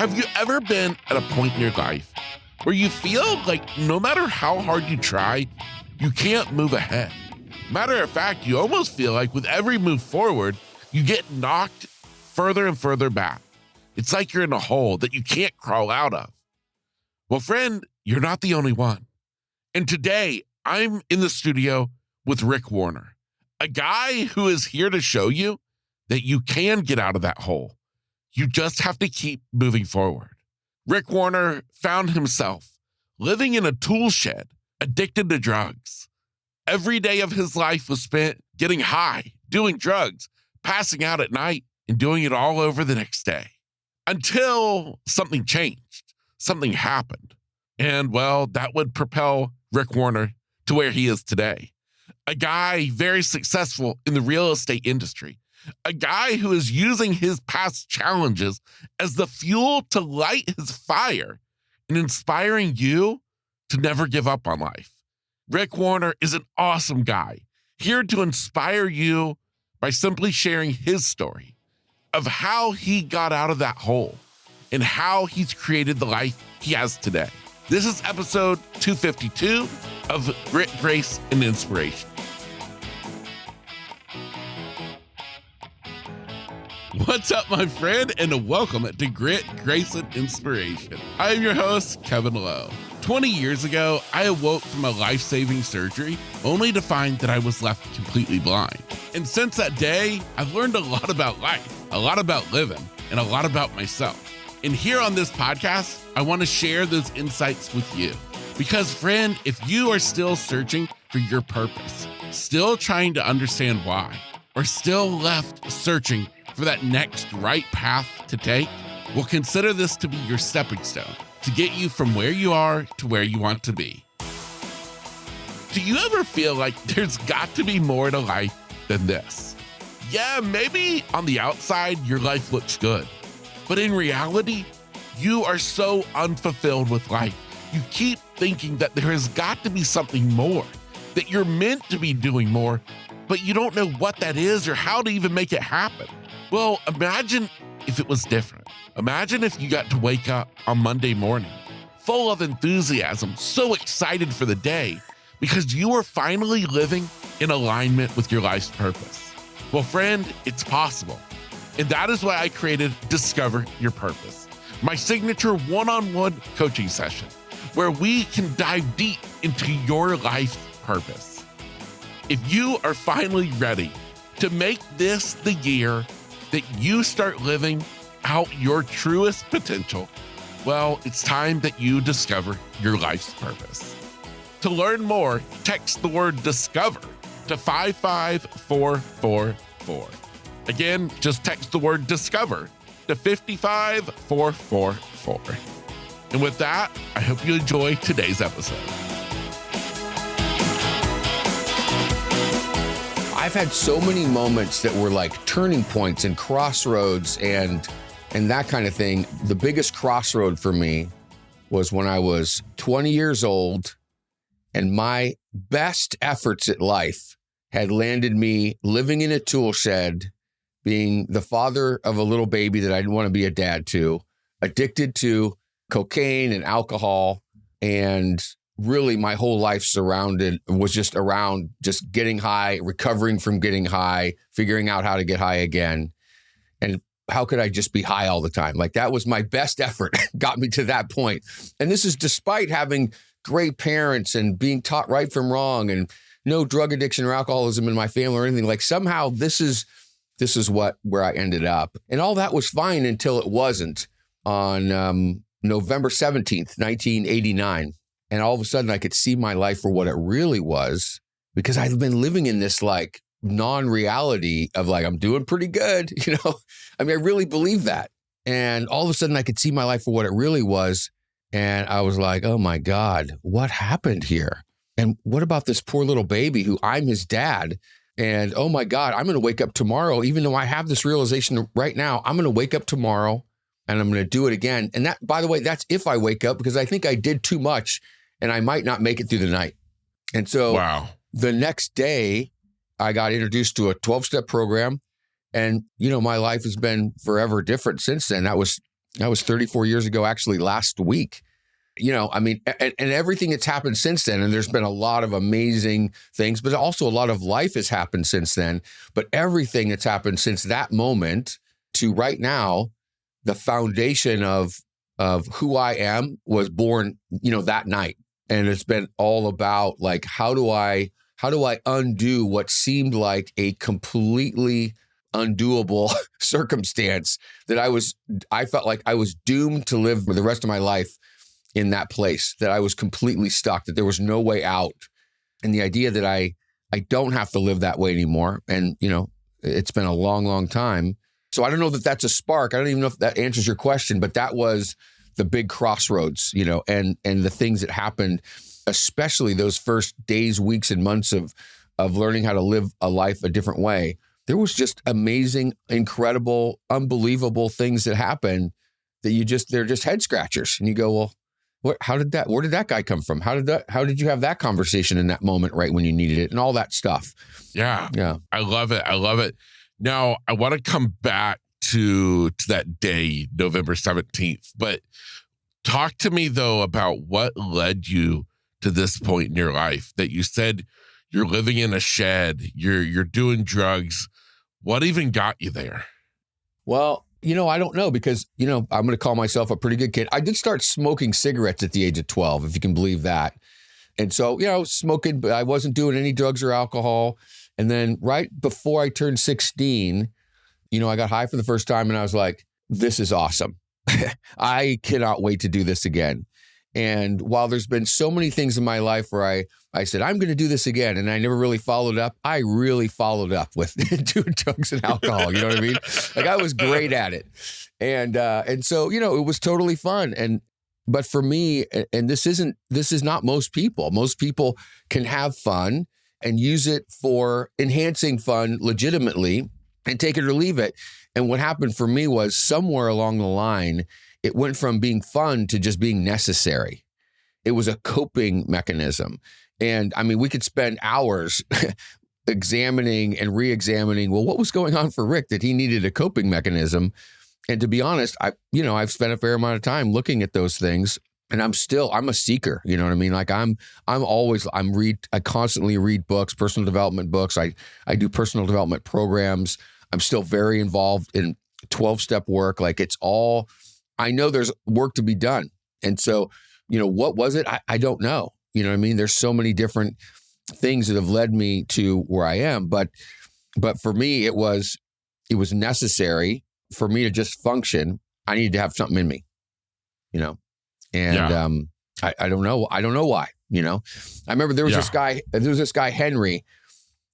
Have you ever been at a point in your life where you feel like no matter how hard you try, you can't move ahead? Matter of fact, you almost feel like with every move forward, you get knocked further and further back. It's like you're in a hole that you can't crawl out of. Well, friend, you're not the only one. And today, I'm in the studio with Rick Warner, a guy who is here to show you that you can get out of that hole. You just have to keep moving forward. Rick Warner found himself living in a tool shed, addicted to drugs. Every day of his life was spent getting high, doing drugs, passing out at night, and doing it all over the next day. Until something changed, something happened. And well, that would propel Rick Warner to where he is today. A guy very successful in the real estate industry. A guy who is using his past challenges as the fuel to light his fire and inspiring you to never give up on life. Rick Warner is an awesome guy, here to inspire you by simply sharing his story of how he got out of that hole and how he's created the life he has today. This is episode 252 of Grit, Grace, and Inspiration. What's up, my friend, and welcome to Grit, Grace, and Inspiration. I am your host, Kevin Lowe. 20 years ago, I awoke from a life-saving surgery only to find that I was left completely blind. And since that day, I've learned a lot about life, a lot about living, and a lot about myself. And here on this podcast, I want to share those insights with you. Because, friend, if you are still searching for your purpose, still trying to understand why, or still left searching for that next right path to take, well, consider this to be your stepping stone to get you from where you are to where you want to be. Do you ever feel like there's got to be more to life than this? Yeah, maybe on the outside, your life looks good, but in reality, you are so unfulfilled with life. You keep thinking that there has got to be something more, that you're meant to be doing more, but you don't know what that is or how to even make it happen. Well, imagine if it was different. Imagine if you got to wake up on Monday morning, full of enthusiasm, so excited for the day, because you are finally living in alignment with your life's purpose. Well, friend, it's possible. And that is why I created Discover Your Purpose, my signature one-on-one coaching session, where we can dive deep into your life's purpose. If you are finally ready to make this the year that you start living out your truest potential, well, it's time that you discover your life's purpose. To learn more, text the word DISCOVER to 55444. Again, just text the word DISCOVER to 55444. And with that, I hope you enjoy today's episode. I've had so many moments that were like turning points and crossroads and that kind of thing. The biggest crossroad for me was when I was 20 years old and my best efforts at life had landed me living in a tool shed, being the father of a little baby that I didn't want to be a dad to, addicted to cocaine and alcohol, and really my whole life was just around just getting high, recovering from getting high, figuring out how to get high again. And how could I just be high all the time? Like that was my best effort, got me to that point. And this is despite having great parents and being taught right from wrong and no drug addiction or alcoholism in my family or anything. Like somehow this is where I ended up. And all that was fine until it wasn't on November 17th, 1989. And all of a sudden I could see my life for what it really was, because I've been living in this like non-reality of like, I'm doing pretty good. You know, I mean, I really believe that. And all of a sudden I could see my life for what it really was. And I was like, oh my God, what happened here? And what about this poor little baby who I'm his dad? And oh my God, I'm going to wake up tomorrow, even though I have this realization right now, I'm going to wake up tomorrow and I'm going to do it again. And that, by the way, that's if I wake up, because I think I did too much and I might not make it through the night. And so the next day I got introduced to a 12-step program, and, you know, my life has been forever different since then. That was That was 34 years ago, actually last week. I mean, and everything that's happened since then, and there's been a lot of amazing things, but also a lot of life has happened since then. But everything that's happened since that moment to right now, the foundation of who I am was born, that night. And it's been all about like, how do I undo what seemed like a completely undoable circumstance that I felt like I was doomed to live for the rest of my life in that place, that I was completely stuck, that there was no way out. And the idea that I don't have to live that way anymore. And, it's been a long, long time. So I don't know that that's a spark. I don't even know if that answers your question, but that was the big crossroads, and the things that happened, especially those first days, weeks, and months of learning how to live a life a different way. There was just amazing, incredible, unbelievable things that happened that they're just head scratchers. And you go, well, where did that guy come from? How did you have that conversation in that moment right when you needed it and all that stuff? Yeah. Yeah. I love it. Now, I want to come back to that day, November 17th, but talk to me though about what led you to this point in your life that you said you're living in a shed, you're doing drugs. What even got you there? Well, I don't know because, I'm going to call myself a pretty good kid. I did start smoking cigarettes at the age of 12, if you can believe that. And so, smoking, but I wasn't doing any drugs or alcohol. And then right before I turned 16, I got high for the first time and I was like, this is awesome. I cannot wait to do this again. And while there's been so many things in my life where I said, I'm going to do this again, and I never really followed up, I really followed up with doing drugs and alcohol. You know what I mean? Like I was great at it. And so, it was totally fun. But for me, and this is not most people. Most people can have fun and use it for enhancing fun legitimately and take it or leave it. And what happened for me was somewhere along the line, it went from being fun to just being necessary. It was a coping mechanism. And I mean, we could spend hours examining and re-examining, well, what was going on for Rick that he needed a coping mechanism? And to be honest, I've spent a fair amount of time looking at those things, and I'm a seeker. You know what I mean? Like I constantly read books, personal development books. I do personal development programs. I'm still very involved in 12-step work. Like I know there's work to be done. And so, what was it? I don't know. You know what I mean? There's so many different things that have led me to where I am. But for me, it was necessary for me to just function. I needed to have something in me, and I don't know. I don't know why, I remember there was this guy, Henry,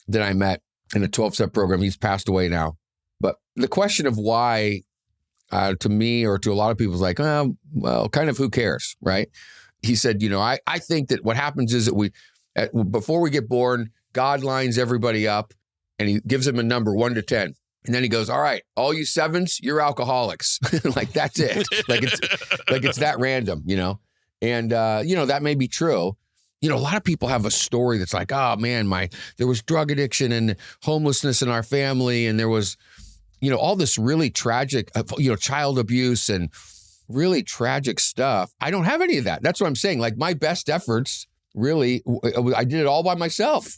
that I met in a 12-step program. He's passed away now. But the question of why, to me or to a lot of people is like, oh, well, kind of who cares, right? He said, I think that what happens is that before we get born, God lines everybody up and he gives them a number 1 to 10. And then he goes, all right, all you 7s, you're alcoholics. Like, that's it. It's that random, And, that may be true. A lot of people have a story that's like, oh, man, there was drug addiction and homelessness in our family. And there was, all this really tragic, child abuse and really tragic stuff. I don't have any of that. That's what I'm saying. Like my best efforts, really, I did it all by myself.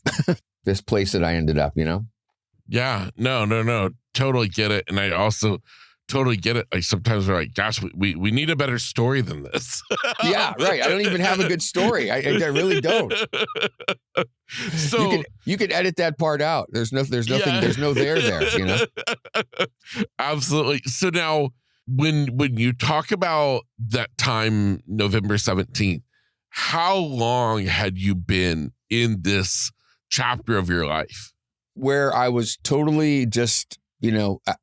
This place that I ended up, Yeah, no. Totally get it. And I also totally get it. Like sometimes we're like, gosh, we need a better story than this. Yeah, right. I don't even have a good story. I really don't. So you could edit that part out. There's nothing, there's no there, Absolutely. So now when you talk about that time, November 17th, how long had you been in this chapter of your life? Where I was totally just,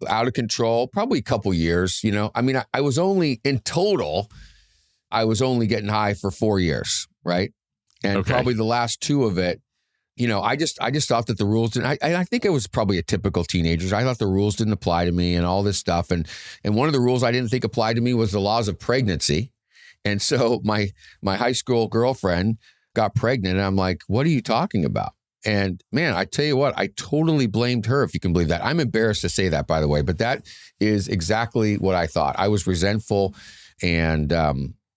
out of control, probably a couple years, I mean, I was only in total, I was only getting high for 4 years. Right. And probably the last 2 of it, I just thought that the rules didn't, I think it was probably a typical teenager. I thought the rules didn't apply to me and all this stuff. And one of the rules I didn't think applied to me was the laws of pregnancy. And so my high school girlfriend got pregnant and I'm like, what are you talking about? And man, I tell you what, I totally blamed her, if you can believe that. I'm embarrassed to say that, by the way, but that is exactly what I thought. I was resentful and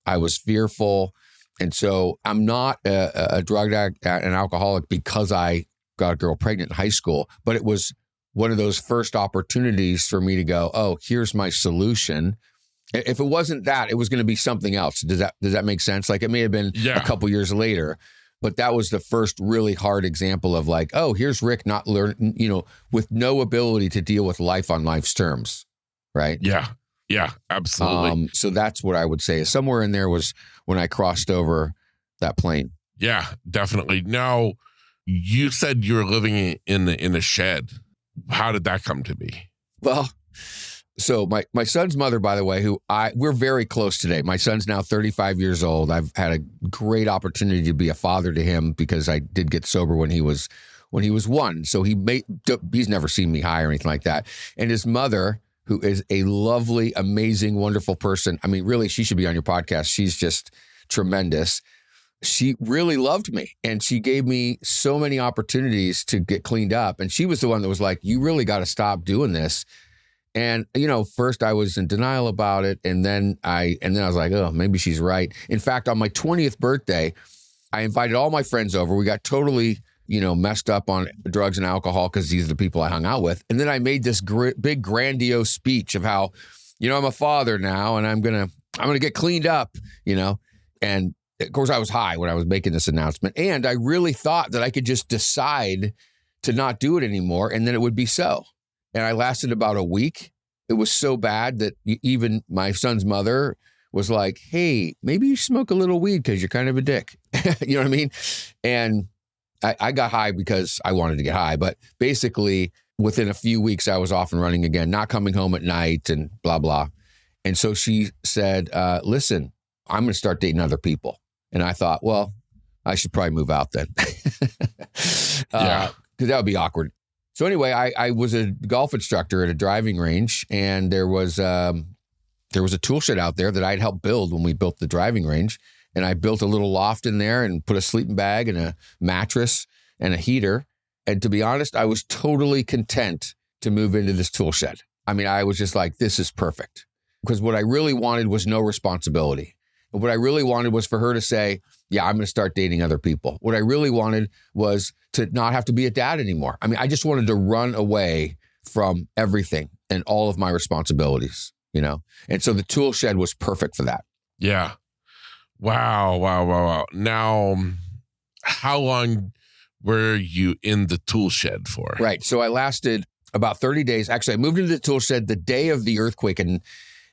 I was fearful. And so I'm not a drug addict and alcoholic because I got a girl pregnant in high school, but it was one of those first opportunities for me to go, oh, here's my solution. If it wasn't that, it was going to be something else. Does that make sense? Like it may have been a couple years later, but that was the first really hard example of like, oh, here's Rick not learning, with no ability to deal with life on life's terms. Right. Yeah. Yeah, absolutely. So that's what I would say. Somewhere in there was when I crossed over that plane. Yeah, definitely. Now, you said you were living in a shed. How did that come to be? Well, so my son's mother, by the way, we're very close today. My son's now 35 years old. I've had a great opportunity to be a father to him because I did get sober when he was 1. So he's never seen me high or anything like that. And his mother, who is a lovely, amazing, wonderful person. I mean, really, she should be on your podcast. She's just tremendous. She really loved me and she gave me so many opportunities to get cleaned up. And she was the one that was like, you really got to stop doing this. And, first I was in denial about it. And then I was like, oh, maybe she's right. In fact, on my 20th birthday, I invited all my friends over. We got totally, messed up on drugs and alcohol because these are the people I hung out with. And then I made this big grandiose speech of how, I'm a father now and I'm going to get cleaned up, and of course I was high when I was making this announcement. And I really thought that I could just decide to not do it anymore. And then it would be so. And I lasted about a week. It was so bad that even my son's mother was like, hey, maybe you smoke a little weed because you're kind of a dick. You know what I mean? And I got high because I wanted to get high. But basically, within a few weeks, I was off and running again, not coming home at night and blah, blah. And so she said, listen, I'm going to start dating other people. And I thought, well, I should probably move out then. Because that would be awkward. So anyway, I was a golf instructor at a driving range, and there was a tool shed out there that I'd helped build when we built the driving range. And I built a little loft in there and put a sleeping bag and a mattress and a heater. And to be honest, I was totally content to move into this tool shed. I mean, I was just like, this is perfect. Because what I really wanted was no responsibility. And what I really wanted was for her to say, yeah, I'm going to start dating other people. What I really wanted was to not have to be a dad anymore. I mean, I just wanted to run away from everything and all of my responsibilities, And so the tool shed was perfect for that. Yeah. Wow. Now, how long were you in the tool shed for? Right. So I lasted about 30 days. Actually, I moved into the tool shed the day of the earthquake in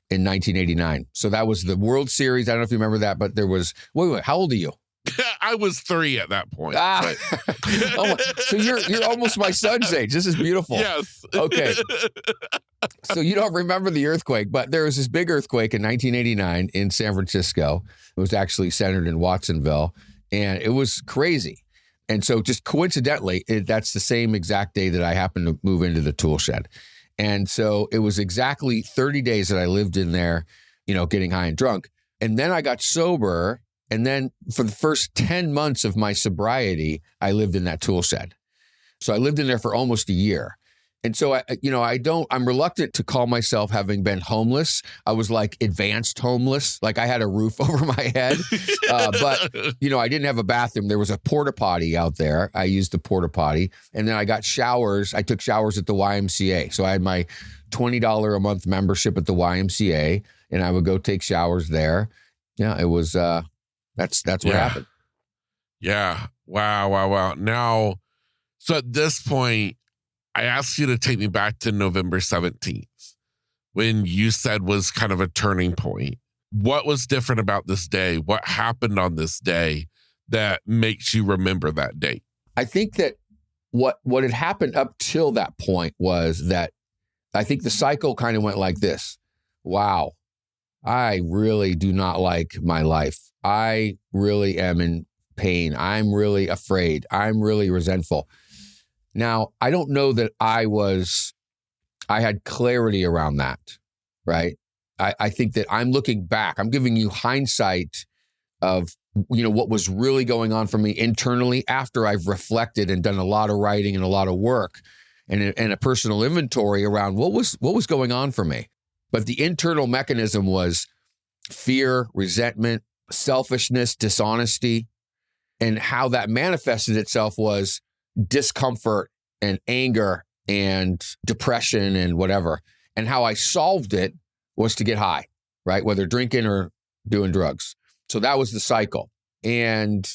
1989. So that was the World Series. I don't know if you remember that, but there was, wait, how old are you? I was 3 at that point. So you're almost my son's age. This is beautiful. Yes. Okay. So you don't remember the earthquake, but there was this big earthquake in 1989 in San Francisco. It was actually centered in Watsonville, and it was crazy. And so just coincidentally, that's the same exact day that I happened to move into the tool shed. And so it was exactly 30 days that I lived in there, getting high and drunk. And then I got sober. And then for the first 10 months of my sobriety, I lived in that tool shed. So I lived in there for almost a year. And so, I'm reluctant to call myself having been homeless. I was like advanced homeless. Like I had a roof over my head. But I didn't have a bathroom. There was a porta potty out there. I used the porta potty. And then I got showers. I took showers at the YMCA. So I had my $20 a month membership at the YMCA, and I would go take showers there. Yeah, it was, that's what happened. Yeah. Wow. Now, so at this point, I asked you to take me back to November 17th, when you said was kind of a turning point. What was different about this day? What happened on this day that makes you remember that date? I think that what had happened up till that point was that I think the cycle kind of went like this. Wow, I really do not like my life. I really am in pain. I'm really afraid. I'm really resentful. Now, I don't know that I had clarity around that, right? I think that I'm looking back. I'm giving you hindsight of, what was really going on for me internally after I've reflected and done a lot of writing and a lot of work and a personal inventory around what was going on for me. But the internal mechanism was fear, resentment, selfishness, dishonesty, and how that manifested itself was discomfort and anger and depression and whatever. And how I solved it was to get high, right? Whether drinking or doing drugs. So that was the cycle. And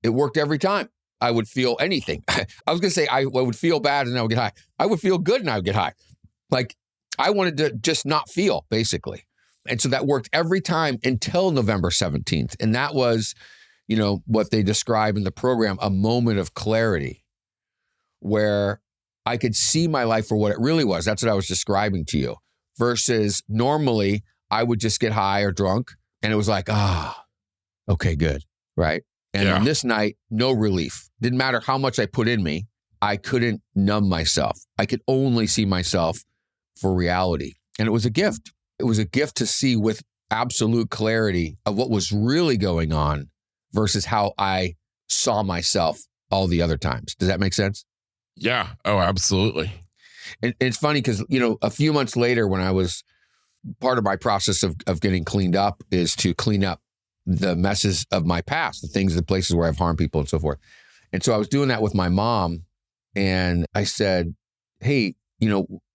it worked every time. I would feel anything. I was going to say I would feel bad and I would get high. I would feel good and I would get high. Like I wanted to just not feel, basically. And so that worked every time until November 17th. And that was, what they describe in the program, a moment of clarity where I could see my life for what it really was. That's what I was describing to you. Versus normally I would just get high or drunk and it was like, okay, good. Right. And on this night, no relief. Didn't matter how much I put in me. I couldn't numb myself. I could only see myself for reality. And it was a gift. It was a gift to see with absolute clarity of what was really going on versus how I saw myself all the other times. Does that make sense? Yeah. Oh, absolutely. And it's funny because, a few months later when I was part of my process of getting cleaned up is to clean up the messes of my past, the places where I've harmed people and so forth. And so I was doing that with my mom and I said, hey,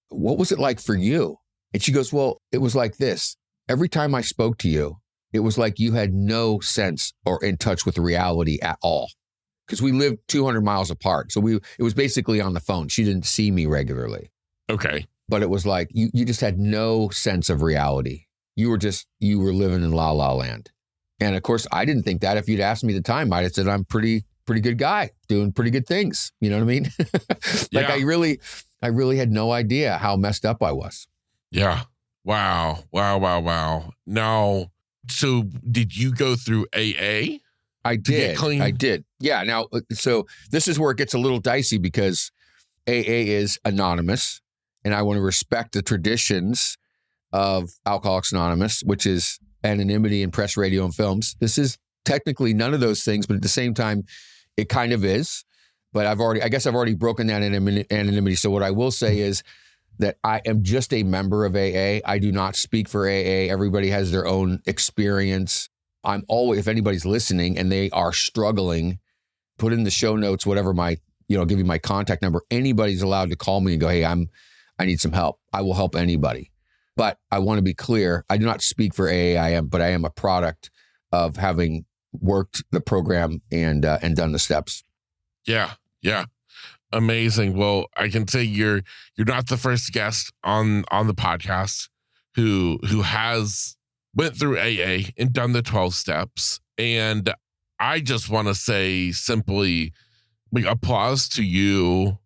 what was it like for you? And she goes, well, it was like this. Every time I spoke to you, it was like you had no sense or in touch with reality at all. Because we lived 200 miles apart. So it was basically on the phone. She didn't see me regularly. Okay. But it was like, you just had no sense of reality. You were living in la la land. And of course, I didn't think that. If you'd asked me at the time, I'd have said, I'm pretty good guy doing pretty good things. You know what I mean? Like I really had no idea how messed up I was. Yeah. Wow. Now, so did you go through AA? I did. Yeah. Now, so this is where it gets a little dicey because AA is anonymous and I want to respect the traditions of Alcoholics Anonymous, which is anonymity in press, radio, and films. This is technically none of those things, but at the same time, it kind of is. But I guess I've already broken that anonymity. So what I will say is that I am just a member of AA. I do not speak for AA. Everybody has their own experience. I'm always, if anybody's listening and they are struggling, put in the show notes, whatever give you my contact number. Anybody's allowed to call me and go, hey, I need some help. I will help anybody. But I want to be clear. I do not speak for AA. But I am a product of having worked the program and done the steps. Yeah. Amazing. Well, I can say you're not the first guest on the podcast who has went through AA and done the 12 steps. And I just want to say simply applause to you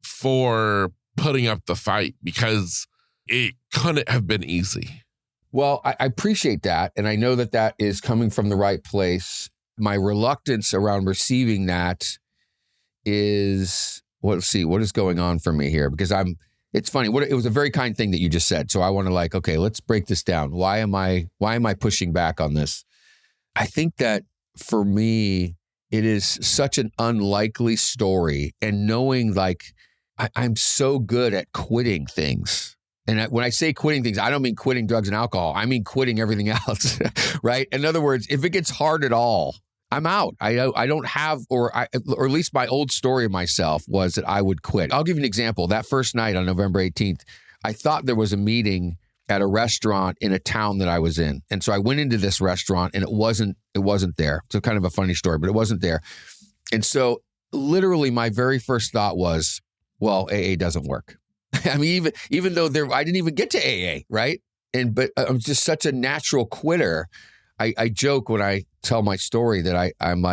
for putting up the fight because it couldn't have been easy. Well, I appreciate that. And I know that is coming from the right place. My reluctance around receiving that is, let's see, what is going on for me here? Because it's funny. It was a very kind thing that you just said. So I want to okay, let's break this down. Why am I pushing back on this? I think that for me, it is such an unlikely story. And knowing I'm so good at quitting things. And when I say quitting things, I don't mean quitting drugs and alcohol. I mean quitting everything else, right? In other words, if it gets hard at all, I'm out. I don't have, or at least my old story of myself was that I would quit. I'll give you an example. That first night on November 18th, I thought there was a meeting at a restaurant in a town that I was in. And so I went into this restaurant and it wasn't there. So kind of a funny story, but it wasn't there. And so literally my very first thought was, well, AA doesn't work. I mean, even though I didn't even get to AA, right? But I'm just such a natural quitter. I joke when I tell my story that I'm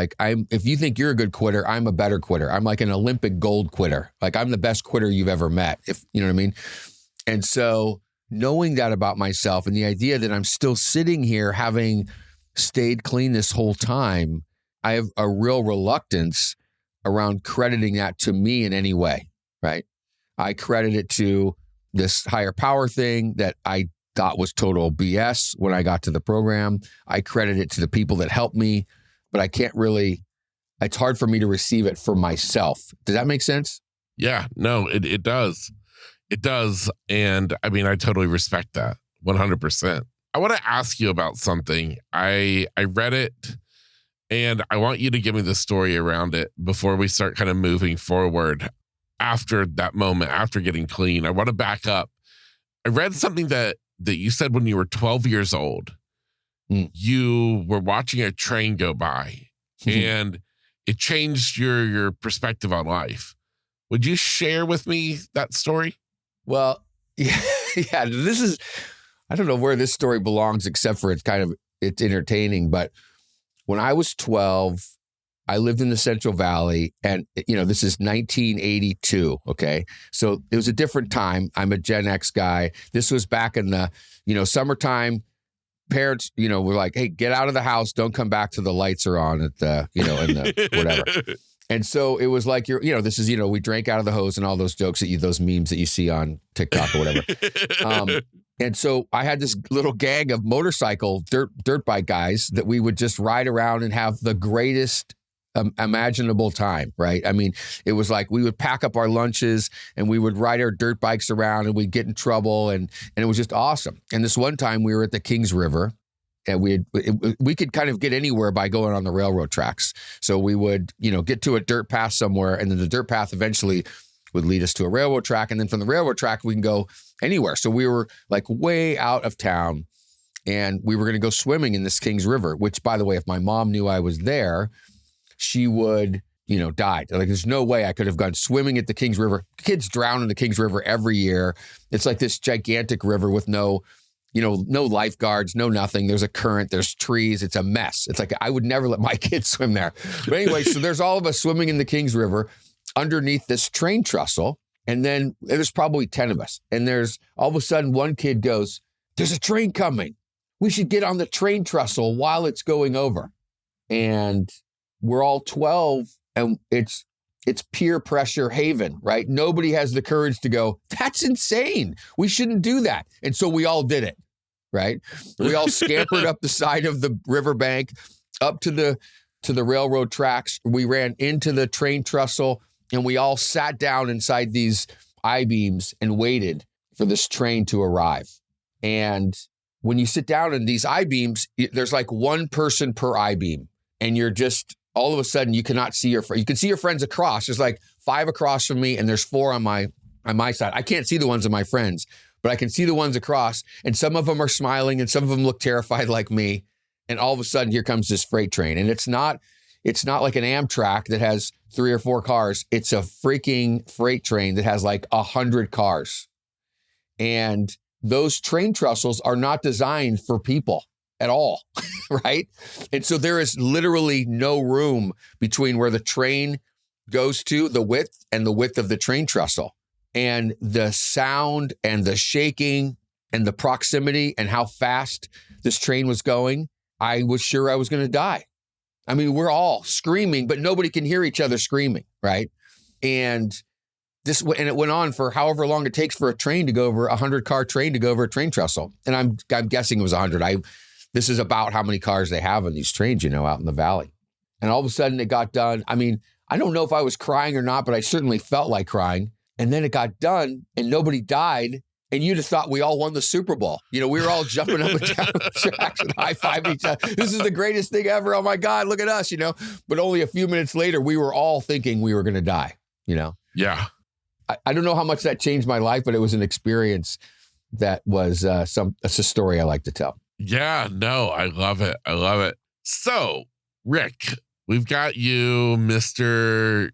if you think you're a good quitter, I'm a better quitter. I'm like an Olympic gold quitter. Like I'm the best quitter you've ever met, if you know what I mean. And so knowing that about myself and the idea that I'm still sitting here having stayed clean this whole time, I have a real reluctance around crediting that to me in any way, right? I credit it to this higher power thing that I thought was total BS when I got to the program. I credit it to the people that helped me, but I can't really, it's hard for me to receive it for myself. Does that make sense? Yeah, no, it does. It does. And I mean, I totally respect that 100%. I want to ask you about something. I read it and I want you to give me the story around it before we start kind of moving forward after that moment, after getting clean. I want to back up. I read something that you said when you were 12 years old. You were watching a train go by and it changed your perspective on life. Would you share with me that story? Well, yeah, this is, I don't know where this story belongs except for it's entertaining. But when I was 12, I lived in the Central Valley and, this is 1982. Okay. So it was a different time. I'm a Gen X guy. This was back in the, summertime. Parents, were like, hey, get out of the house. Don't come back till the lights are on at the, in the whatever. And so it was like, this is, we drank out of the hose and all those jokes those memes that you see on TikTok or whatever. And so I had this little gang of motorcycle dirt bike guys that we would just ride around and have the greatest imaginable time, right? I mean, it was like we would pack up our lunches and we would ride our dirt bikes around and we'd get in trouble and it was just awesome. And this one time we were at the Kings River and we could kind of get anywhere by going on the railroad tracks. So we would, get to a dirt path somewhere and then the dirt path eventually would lead us to a railroad track. And then from the railroad track, we can go anywhere. So we were like way out of town and we were going to go swimming in this Kings River, which by the way, if my mom knew I was there, she would, die. Like there's no way I could have gone swimming at the Kings River. Kids drown in the Kings River every year. It's like this gigantic river with no lifeguards, no nothing. There's a current, there's trees. It's a mess. It's like, I would never let my kids swim there. But anyway, so there's all of us swimming in the Kings River underneath this train trestle. And then there's probably 10 of us. And there's all of a sudden one kid goes, there's a train coming. We should get on the train trestle while it's going over. And we're all 12 and it's peer pressure haven, right? Nobody has the courage to go, that's insane. We shouldn't do that. And so we all did it, right? We all scampered up the side of the riverbank, up to the railroad tracks. We ran into the train trestle and we all sat down inside these I-beams and waited for this train to arrive. And when you sit down in these I-beams, there's like one person per I-beam and you're just, all of a sudden you cannot see you can see your friends across. There's like 5 across from me and there's 4 on my side. I can't see the ones of my friends, but I can see the ones across and some of them are smiling and some of them look terrified like me. And all of a sudden here comes this freight train and it's not like an Amtrak that has 3 or 4 cars. It's a freaking freight train that has like 100 cars. And those train trestles are not designed for people at all, right? And so there is literally no room between where the train goes to, the width of the train trestle. And the sound and the shaking and the proximity and how fast this train was going, I was sure I was going to die. I mean, we're all screaming, but nobody can hear each other screaming, right? And it went on for however long it takes for a train to go over, 100-car train to go over a train trestle. And I'm guessing it was 100. This is about how many cars they have on these trains, out in the valley. And all of a sudden it got done. I mean, I don't know if I was crying or not, but I certainly felt like crying. And then it got done and nobody died. And you'd have thought we all won the Super Bowl. We were all jumping up and down the tracks and high-fiving each other. This is the greatest thing ever. Oh my God, look at us, But only a few minutes later, we were all thinking we were going to die, Yeah. I don't know how much that changed my life, but it was an experience that was it's a story I like to tell. Yeah, no, I love it. I love it. So, Rick, we've got you, Mr.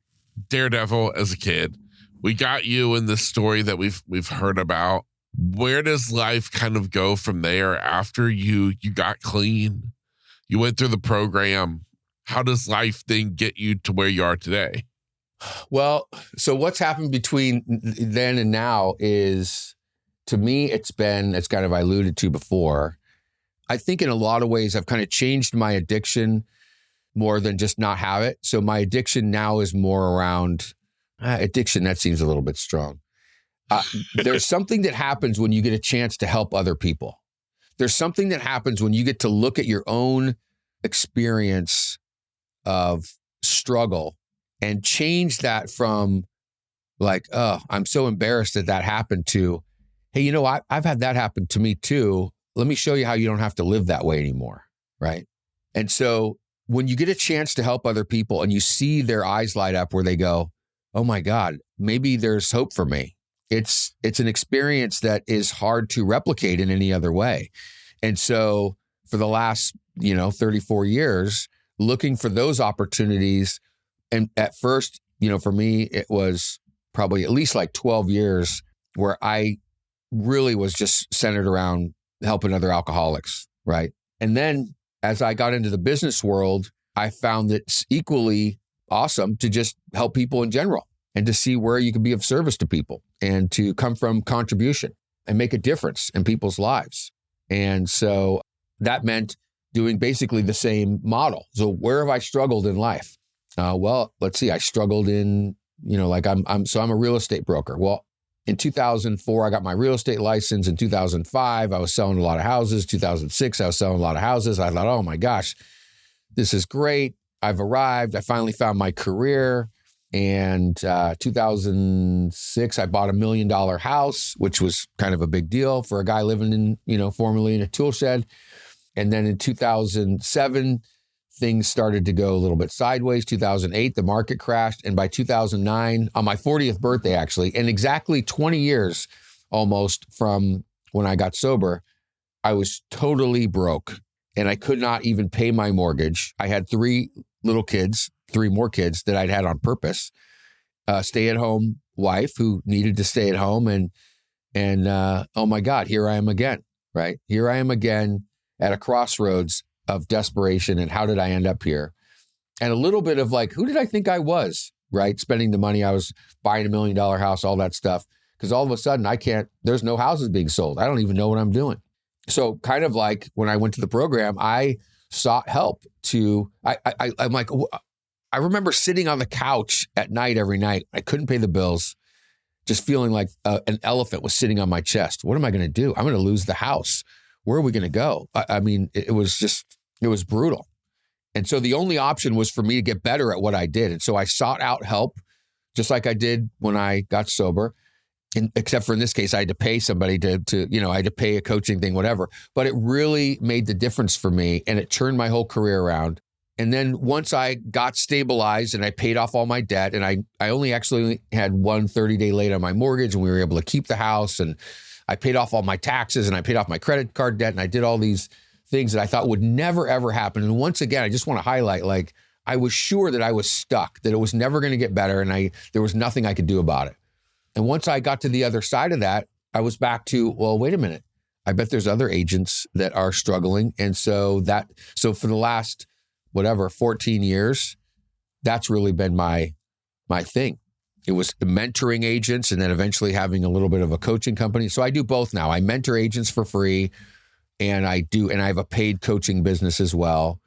Daredevil, as a kid. We got you in this story that we've heard about. Where does life kind of go from there after you got clean? You went through the program. How does life then get you to where you are today? Well, so what's happened between then and now is, to me, it's kind of I alluded to before. I think in a lot of ways, I've kind of changed my addiction more than just not have it. So my addiction now is more around addiction. That seems a little bit strong. There's something that happens when you get a chance to help other people. There's something that happens when you get to look at your own experience of struggle and change that from like, oh, I'm so embarrassed that happened to, hey, I've had that happen to me too. Let me show you how you don't have to live that way anymore, right? And so when you get a chance to help other people and you see their eyes light up where they go, oh my God, maybe there's hope for me. It's an experience that is hard to replicate in any other way. And so for the last, 34 years, looking for those opportunities. And at first, for me, it was probably at least like 12 years where I really was just centered around helping other alcoholics, right? And then as I got into the business world, I found that it's equally awesome to just help people in general and to see where you can be of service to people and to come from contribution and make a difference in people's lives. And so that meant doing basically the same model. So where have I struggled in life? Well, let's see. I struggled in, I'm a real estate broker. Well, in 2004, I got my real estate license. In 2005, I was selling a lot of houses. 2006, I was selling a lot of houses. I thought, oh my gosh, this is great. I've arrived. I finally found my career. And 2006, I bought $1 million house, which was kind of a big deal for a guy living in, formerly in a tool shed. And then in 2007, things started to go a little bit sideways. 2008, the market crashed. And by 2009, on my 40th birthday, actually, and exactly 20 years almost from when I got sober, I was totally broke and I could not even pay my mortgage. I had 3 little kids, 3 more kids that I'd had on purpose, stay-at-home wife who needed to stay at home. And oh my God, here I am again, right? Here I am again at a crossroads of desperation. And how did I end up here? And a little bit of like, who did I think I was, right? Spending the money. I was buying $1 million house, all that stuff. Because all of a sudden there's no houses being sold. I don't even know what I'm doing. So kind of like when I went to the program, I sought help I'm like, I remember sitting on the couch at night every night. I couldn't pay the bills, just feeling like an elephant was sitting on my chest. What am I going to do? I'm going to lose the house. Where are we going to go? I mean, it was brutal. And so the only option was for me to get better at what I did. And so I sought out help, just like I did when I got sober. And except for in this case, I had to pay somebody I had to pay a coaching thing, whatever. But it really made the difference for me and it turned my whole career around. And then once I got stabilized and I paid off all my debt and I only actually had one 30-day late on my mortgage and we were able to keep the house and I paid off all my taxes and I paid off my credit card debt and I did all these things that I thought would never, ever happen. And once again, I just want to highlight, like, I was sure that I was stuck, that it was never going to get better and there was nothing I could do about it. And once I got to the other side of that, I was back to, well, wait a minute. I bet there's other agents that are struggling. And so for the last, 14 years, that's really been my thing. It was mentoring agents and then eventually having a little bit of a coaching company. So I do both now. I mentor agents for free and I have a paid coaching business as well.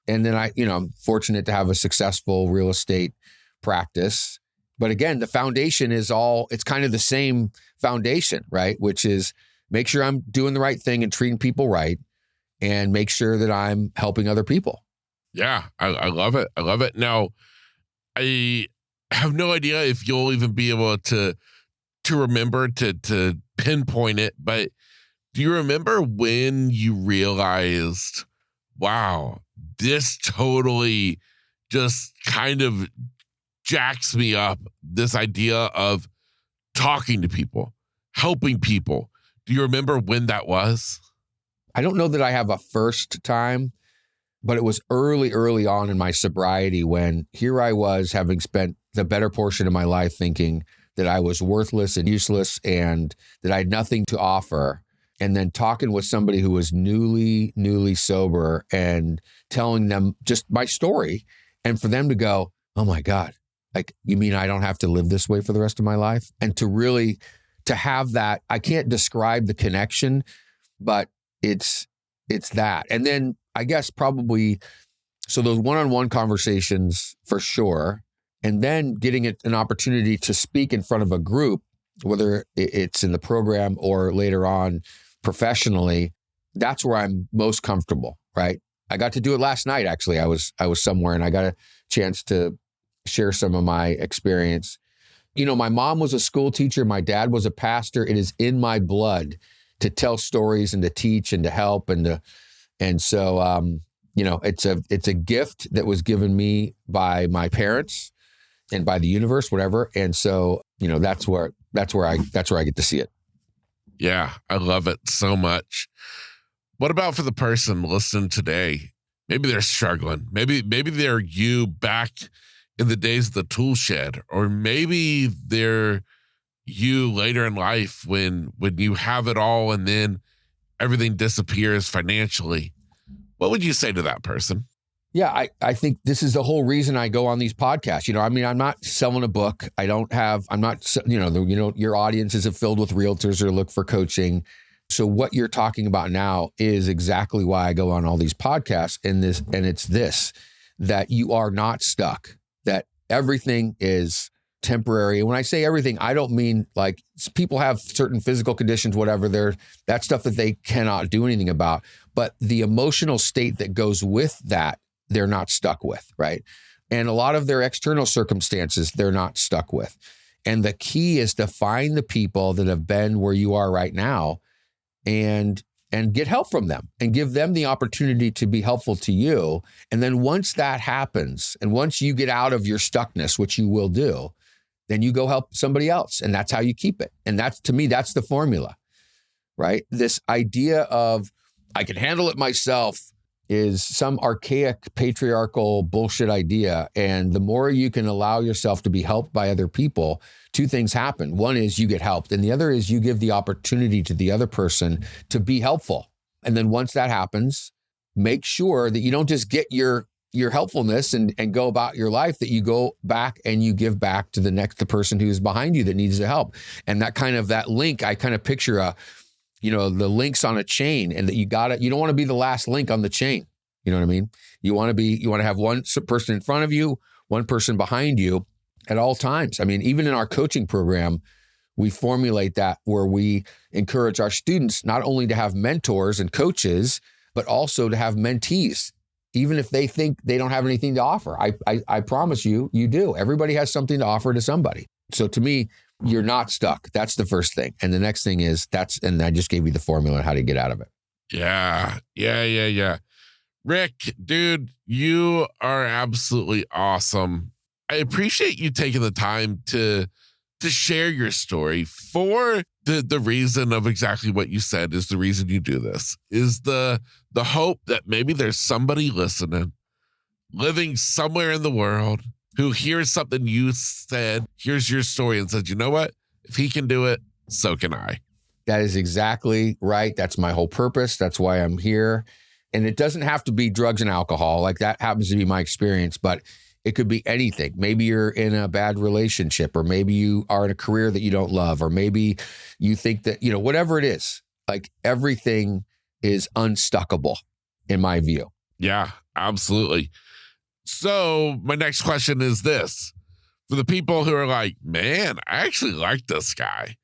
And then I'm fortunate to have a successful real estate practice. But again, the foundation it's kind of the same foundation, right? Which is make sure I'm doing the right thing and treating people right and make sure that I'm helping other people. Yeah, I love it. I love it. Now, I have no idea if you'll even be able to remember to pinpoint it, but do you remember when you realized, wow, this totally just kind of jacks me up, this idea of talking to people, helping people? Do you remember when that was? I don't know that I have a first time, but it was early on in my sobriety when here I was having spent the better portion of my life thinking that I was worthless and useless and that I had nothing to offer. And then talking with somebody who was newly sober and telling them just my story and for them to go, oh my God, like, you mean I don't have to live this way for the rest of my life? And to have that, I can't describe the connection, but it's that. And then I guess probably, so those one-on-one conversations for sure. And then getting an opportunity to speak in front of a group whether it's in the program or later on professionally, that's where I'm most comfortable, right? I got to do it last night. Actually, I was somewhere and I got a chance to share some of my experience. My mom was a school teacher. My dad was a pastor. It is in my blood to tell stories and to teach and to help. So it's a gift that was given me by my parents and by the universe, whatever. And so, that's where I get to see it. Yeah, I love it so much. What about for the person listening today? Maybe they're struggling. Maybe they're you back in the days of the tool shed, or maybe they're you later in life when you have it all and then everything disappears financially. What would you say to that person? Yeah, I think this is the whole reason I go on these podcasts. I'm not selling a book. Your audiences are filled with realtors who look for coaching. So what you're talking about now is exactly why I go on all these podcasts and it's this, that you are not stuck, that everything is temporary. And when I say everything, I don't mean like people have certain physical conditions, whatever, that's stuff that they cannot do anything about. But the emotional state that goes with that, they're not stuck with, right? And a lot of their external circumstances, they're not stuck with. And the key is to find the people that have been where you are right now and get help from them and give them the opportunity to be helpful to you. And then once that happens, and once you get out of your stuckness, which you will do, then you go help somebody else. And that's how you keep it. And to me, that's the formula, right? This idea of I can handle it myself is some archaic patriarchal bullshit idea. And the more you can allow yourself to be helped by other people, two things happen. One is you get helped, and the other is you give the opportunity to the other person to be helpful. And then once that happens, make sure that you don't just get your helpfulness and go about your life, that you go back and you give back to the person who's behind you that needs the help. And that link, I kind of picture the links on a chain, and that you don't want to be the last link on the chain. You know what I mean? You want to have one person in front of you, one person behind you at all times. I mean, even in our coaching program, we formulate that where we encourage our students not only to have mentors and coaches, but also to have mentees, even if they think they don't have anything to offer. I promise you do. Everybody has something to offer to somebody. So to me, you're not stuck. That's the first thing. And the next thing is and I just gave you the formula on how to get out of it. Yeah. Rick, dude, you are absolutely awesome. I appreciate you taking the time to share your story for the reason of exactly what you said is the reason you do this, is the hope that maybe there's somebody listening, living somewhere in the world, who hears something you said, hears your story and says, you know what? If he can do it, so can I. That is exactly right. That's my whole purpose. That's why I'm here. And it doesn't have to be drugs and alcohol. Like that happens to be my experience, but it could be anything. Maybe you're in a bad relationship, or maybe you are in a career that you don't love, or maybe you think that, whatever it is, like everything is unstuckable in my view. Yeah, absolutely. So my next question is this. For the people who are like, man, I actually like this guy,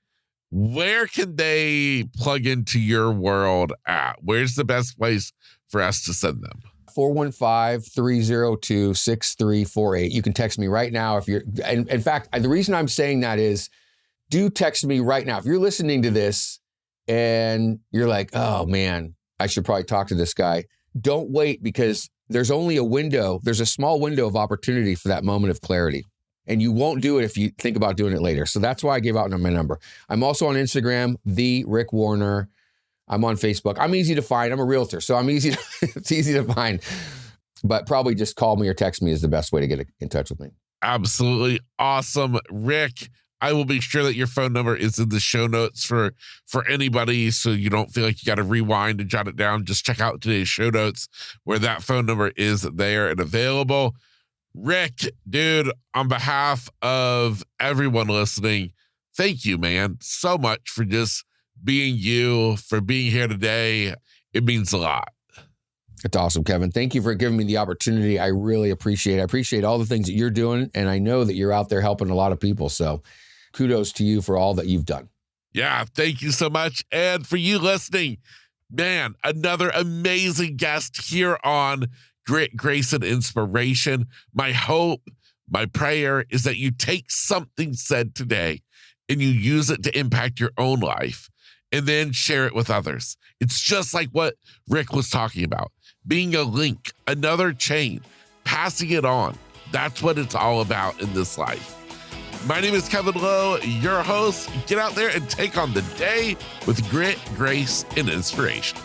where can they plug into your world at? Where's the best place for us to send them? 415-302-6348. You can text me right now if you're, and in fact, the reason I'm saying that is, do text me right now. If you're listening to this and you're like, oh man, I should probably talk to this guy. Don't wait, because there's only there's a small window of opportunity for that moment of clarity. And you won't do it if you think about doing it later. So that's why I gave out my number. I'm also on Instagram, the Rick Warner. I'm on Facebook. I'm easy to find. I'm a realtor, so it's easy to find. But probably just call me or text me is the best way to get in touch with me. Absolutely awesome. Rick, I will be sure that your phone number is in the show notes for anybody, so you don't feel like you got to rewind and jot it down. Just check out today's show notes where that phone number is there and available. Rick, dude, on behalf of everyone listening, thank you, man, so much for just being you, for being here today. It means a lot. It's awesome, Kevin. Thank you for giving me the opportunity. I really appreciate it. I appreciate all the things that you're doing, and I know that you're out there helping a lot of people. So kudos to you for all that you've done. Yeah, thank you so much. And for you listening, man, another amazing guest here on Grit, Grace, and Inspiration. My hope, my prayer is that you take something said today and you use it to impact your own life and then share it with others. It's just like what Rick was talking about, being a link, another chain, passing it on. That's what it's all about in this life. My name is Kevin Lowe, your host. Get out there and take on the day with grit, grace, and inspiration.